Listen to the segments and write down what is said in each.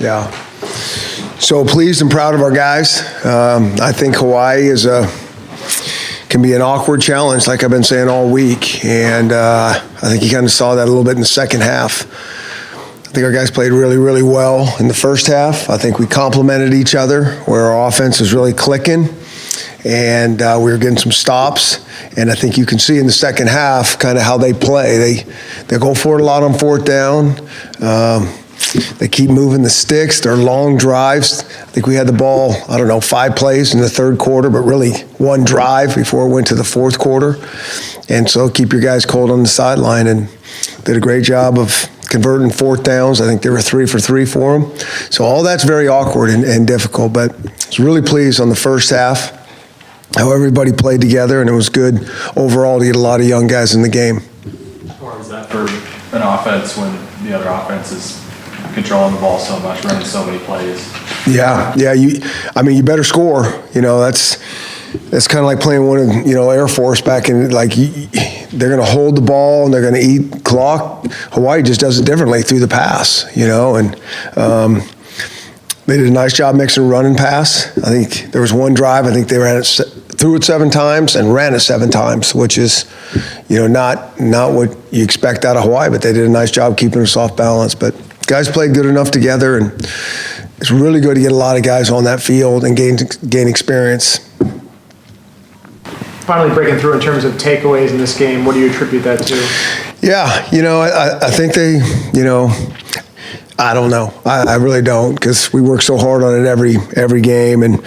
Yeah. So pleased and proud of our guys. I think Hawai'i can be an awkward challenge, like I've been saying all week, and I think you kind of saw that a little bit in the second half. I think our guys played really, really well in the first half. I think we complemented each other, where our offense was really clicking, and we were getting some stops. And I think you can see in the second half kind of how they play. They go for it a lot on fourth down. They keep moving the sticks. They're long drives. I think we had the ball, 5 plays in the third quarter, but really one drive before it went to the fourth quarter. And so keep your guys cold on the sideline, and did a great job of converting fourth downs. I think they were 3 for 3 for them. So all that's very awkward and difficult, but I was really pleased on the first half, how everybody played together, and it was good overall to get a lot of young guys in the game. Or is that for an offense when the other offense is controlling the ball so much, running so many plays? Yeah. You better score. That's kind of like playing one of Air Force back in, like, they're going to hold the ball and they're going to eat clock. Hawai'i just does it differently through the pass, and they did a nice job mixing run and pass. I think there was one drive, I think they threw it 7 times and ran it 7 times, which is, not what you expect out of Hawai'i, but they did a nice job keeping us off balance. But guys played good enough together, and it's really good to get a lot of guys on that field and gain experience. Finally breaking through in terms of takeaways in this game, what do you attribute that to? Yeah, I think they, I don't know. I really don't, because we work so hard on it every game, and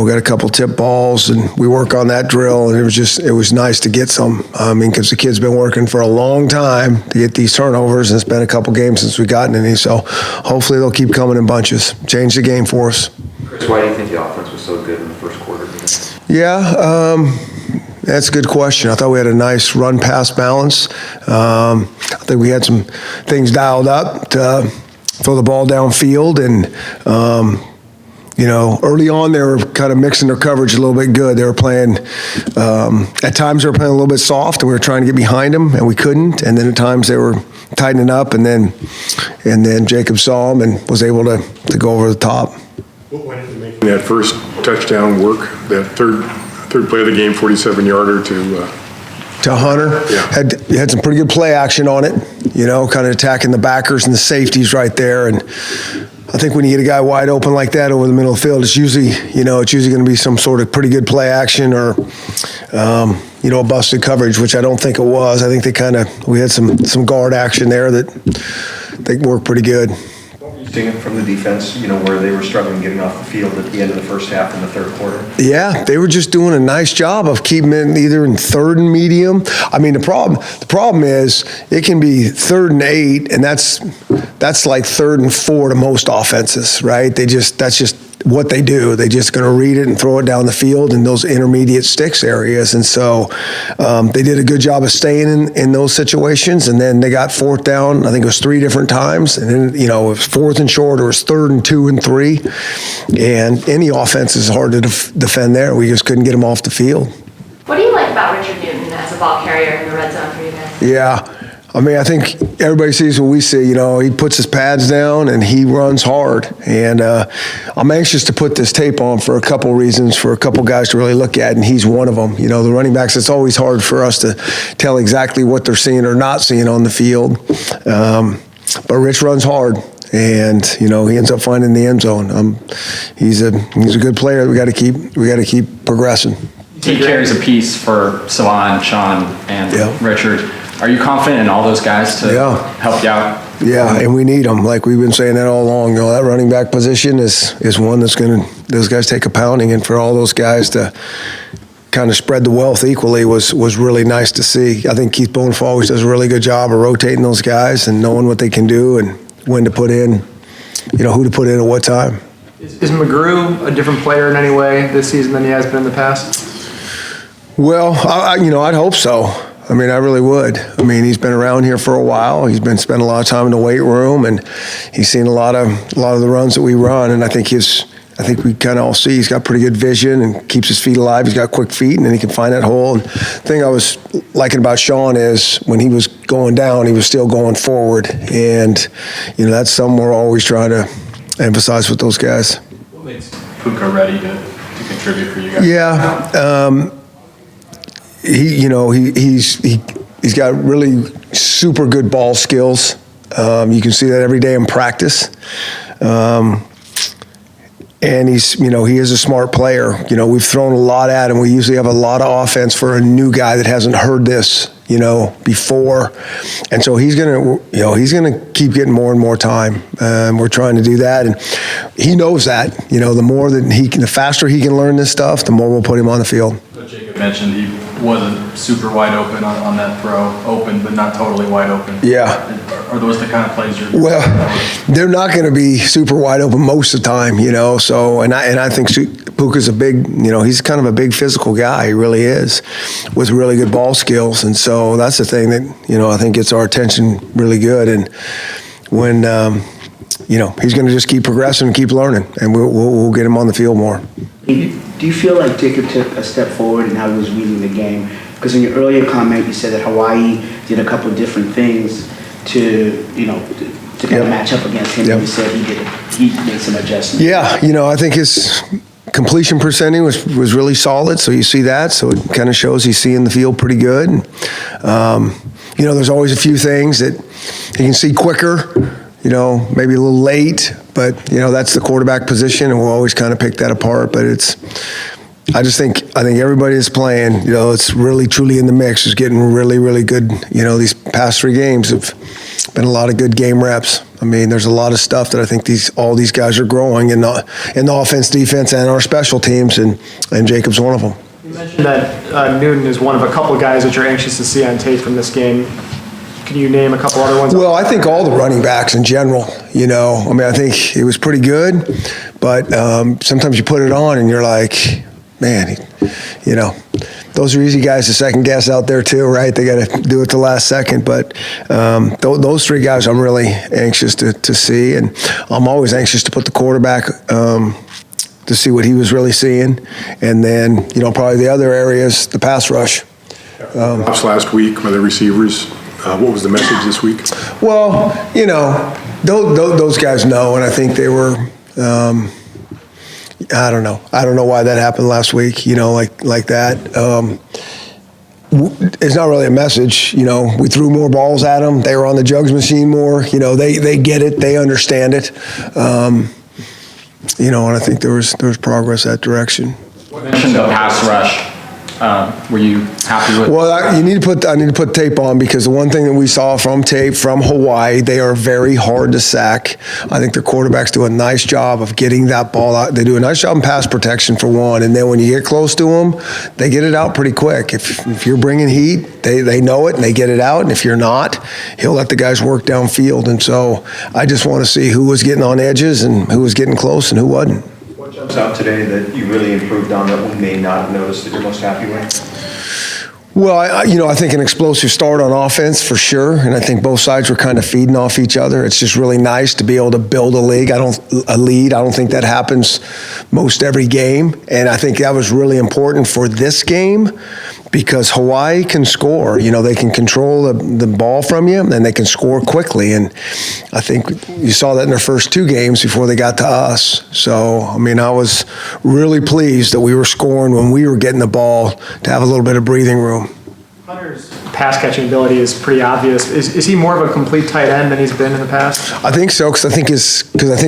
got a couple tip balls, and we work on that drill, and it was nice to get some. Because the kid's been working for a long time to get these turnovers, and it's been a couple games since we've gotten any, so hopefully they'll keep coming in bunches. Change the game for us. Chris, why do you think the offense was so good in the first quarter? Yeah, that's a good question. I thought we had a nice run-pass balance. I think we had some things dialed up to throw the ball downfield, and early on they were kind of mixing their coverage a little bit good. They were playing, at times they were playing a little bit soft, and we were trying to get behind them, and we couldn't. And then at times they were tightening up, and then Jacob saw them and was able to go over the top. What went into making that first touchdown work, that third play of the game, 47-yarder to Hunter? Yeah. Had some pretty good play action on it, kind of attacking the backers and the safeties right there. And I think when you get a guy wide open like that over the middle of the field, it's usually going to be some sort of pretty good play action, or a busted coverage, which I don't think it was. I think we had some guard action there that they worked pretty good. From the defense, where they were struggling getting off the field at the end of the first half in the third quarter? Yeah, they were just doing a nice job of keeping it either in third and medium. The problem is it can be 3rd and 8, and that's like 3rd and 4 to most offenses, right? That's just what they do. They're just going to read it and throw it down the field in those intermediate sticks areas. And so they did a good job of staying in those situations. And then they got fourth down, I think it was 3 different times. And then, it was 4th and short, or it was 3rd and 2 and 3. And any offense is hard to defend there. We just couldn't get them off the field. What do you like about Richard Newton as a ball carrier in the red zone for you guys? Yeah. I think everybody sees what we see. He puts his pads down and he runs hard. And I'm anxious to put this tape on for a couple reasons, for a couple guys to really look at, and he's one of them. The running backs, it's always hard for us to tell exactly what they're seeing or not seeing on the field. But Rich runs hard, and he ends up finding the end zone. He's a good player. We got to keep progressing. He carries a piece for Salan, Sean, and Richard. Are you confident in all those guys to help you out? Yeah, and we need them. Like we've been saying that all along. That running back position is one that's those guys take a pounding, and for all those guys to kind of spread the wealth equally was really nice to see. I think Keith Bonef always does a really good job of rotating those guys and knowing what they can do and when to put in, who to put in at what time. Is McGrew a different player in any way this season than he has been in the past? Well, I'd hope so. I really would. He's been around here for a while. He's been spending a lot of time in the weight room, and he's seen a lot of the runs that we run. And I think I think we kind of all see he's got pretty good vision and keeps his feet alive. He's got quick feet, and then he can find that hole. And the thing I was liking about Sean is when he was going down, he was still going forward. And, that's something we're always trying to emphasize with those guys. What makes Puka ready to contribute for you guys? Yeah. He's got really super good ball skills. You can see that every day in practice. And he is a smart player. We've thrown a lot at him. We usually have a lot of offense for a new guy that hasn't heard this, before. And so he's gonna keep getting more and more time. We're trying to do that, and he knows that. The faster he can learn this stuff, the more we'll put him on the field. So Jacob mentioned he wasn't super wide open on that throw, open but not totally wide open. Yeah. Are those the kind of plays you're? Well, they're not going to be super wide open most of the time, So, and I think Puka's a big, he's kind of a big physical guy. He really is, with really good ball skills, and so that's the thing that I think gets our attention really good. And when he's going to just keep progressing and keep learning, and we'll get him on the field more. Do you feel like Jacob took a step forward in how he was reading the game? Because in your earlier comment, you said that Hawai'i did a couple of different things to kind of match up against him. Yep. You said he made some adjustments. Yeah, I think his completion percentage was really solid, so you see that. So it kind of shows he's seeing the field pretty good. And, there's always a few things that he can see quicker, maybe a little late, but, that's the quarterback position, and we'll always kind of pick that apart. But I think everybody is playing, it's really, truly in the mix, is getting really, really good. These past 3 games have been a lot of good game reps. I mean, there's a lot of stuff that I think all these guys are growing in the offense, defense, and our special teams, and Jacob's one of them. You mentioned that Newton is one of a couple of guys that you're anxious to see on tape from this game. Can you name a couple other ones? Well, I think all the running backs in general, I think it was pretty good, but sometimes you put it on and you're like, man, those are easy guys to second guess out there too, right? They got to do it the last second. But those 3 guys I'm really anxious to see, and I'm always anxious to put the quarterback to see what he was really seeing, and then probably the other areas, the pass rush. Last week by the receivers. What was the message this week? Well, those guys know, and I think they were. I don't know why that happened last week. Like that. It's not really a message. We threw more balls at them. They were on the jugs machine more. They get it. They understand it. And I think there was progress that direction. You mentioned the pass rush. Were you happy with? Well, I need to put tape on, because the one thing that we saw from tape from Hawai'i, they are very hard to sack. I think their quarterbacks do a nice job of getting that ball out. They do a nice job in pass protection for one, and then when you get close to them, they get it out pretty quick. If you're bringing heat, they know it and they get it out, and if you're not, he'll let the guys work downfield. And so I just want to see who was getting on edges and who was getting close and who wasn't. What jumps out today that you really improved on that we may not have noticed that you're most happy with? Well, I think an explosive start on offense for sure, and I think both sides were kind of feeding off each other. It's just really nice to be able to build a lead. I don't think that happens most every game, and I think that was really important for this game, because Hawai'i can score. They can control the ball from you, and they can score quickly. And I think you saw that in their first 2 games before they got to us. So, I was really pleased that we were scoring when we were getting the ball, to have a little bit of breathing room. Hunter's pass catching ability is pretty obvious. Is he more of a complete tight end than he's been in the past? I think so, because I think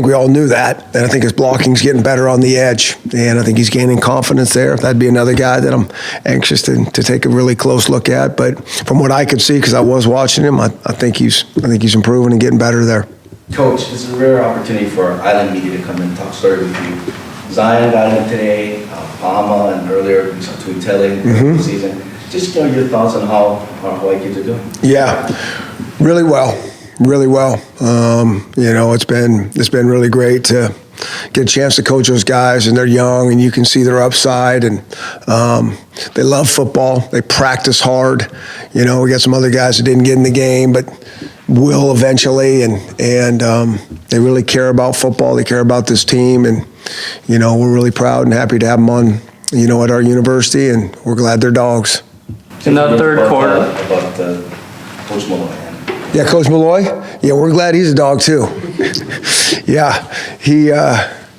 we all knew that, and I think his blocking's getting better on the edge, and I think he's gaining confidence there. That'd be another guy that I'm anxious to take a really close look at. But from what I could see, because I was watching him, I think he's improving and getting better there. Coach, this is a rare opportunity for Island Media to come and talk story with you. Zion got in today, Palma, and earlier we saw Tuitele this season. Just your thoughts on how Hawaii kids are doing. Yeah, really well. It's been really great to get a chance to coach those guys, and they're young, and you can see their upside, and they love football. They practice hard. We got some other guys that didn't get in the game, but will eventually, and they really care about football. They care about this team, and we're really proud and happy to have them on, at our university, and we're glad they're dogs. In the third quarter. About Coach Malloy. Yeah, Coach Malloy? Yeah, we're glad he's a dog too. Yeah,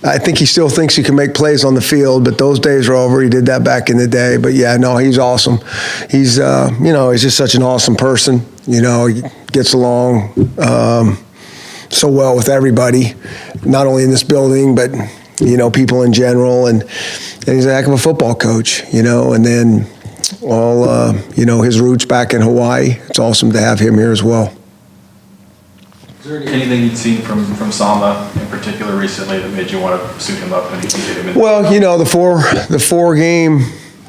I think he still thinks he can make plays on the field, but those days are over. He did that back in the day. But yeah, no, he's awesome. He's, he's just such an awesome person. He gets along so well with everybody, not only in this building, but, people in general. And he's a heck of a football coach, and then all, his roots back in Hawaii. It's awesome to have him here as well. Is there anything you'd seen from Sama in particular recently that made you want to suit him up and get him in? Well, the four game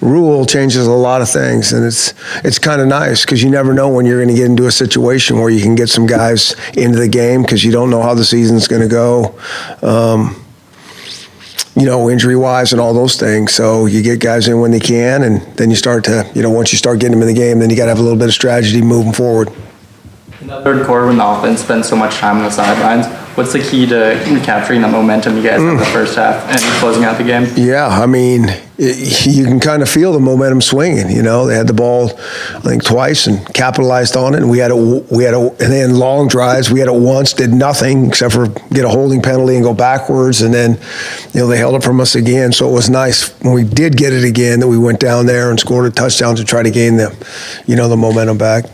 rule changes a lot of things, and it's kind of nice because you never know when you're going to get into a situation where you can get some guys into the game because you don't know how the season's going to go. Injury-wise and all those things. So you get guys in when they can, and then you start to, once you start getting them in the game, then you got to have a little bit of strategy moving forward. In the third quarter, when the offense spends so much time on the sidelines, what's the key to recapturing that momentum you guys had in the first half and closing out the game? Yeah, I mean, you can kind of feel the momentum swinging. They had the ball, I think, twice and capitalized on it. And and then long drives. We had it once, did nothing except for get a holding penalty and go backwards. And then, they held it from us again. So it was nice when we did get it again that we went down there and scored a touchdown to try to gain the momentum back.